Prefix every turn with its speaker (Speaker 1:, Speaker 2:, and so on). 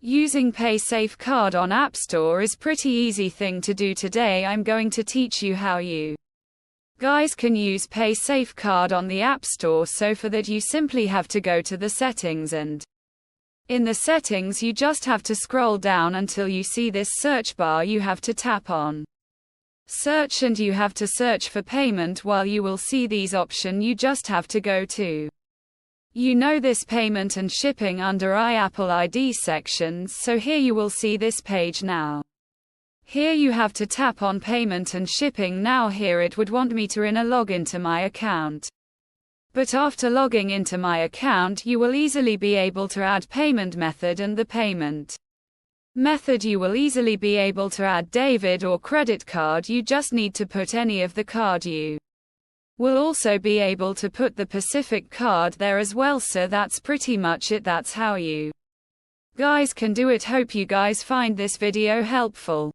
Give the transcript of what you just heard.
Speaker 1: Using Paysafecard on App Store is pretty easy thing to do. Today I'm going to teach you how you guys can use Paysafecard on the App Store. So for that you simply have to go to the settings, and in the settings you just have to scroll down until you see this search bar. You have to tap on search and you have to search for payment. While you will see these options, you just have to go to this payment and shipping under Apple ID sections. So here you will see this page now. Here you have to tap on payment and shipping. Now here it would want me to log into my account. But after logging into my account, you will easily be able to add payment method, and the payment method you will easily be able to add debit or credit card. You just need to put any of the card. You will also be able to put the Pacific card there as well. So that's pretty much it. That's how you guys can do it. Hope you guys find this video helpful.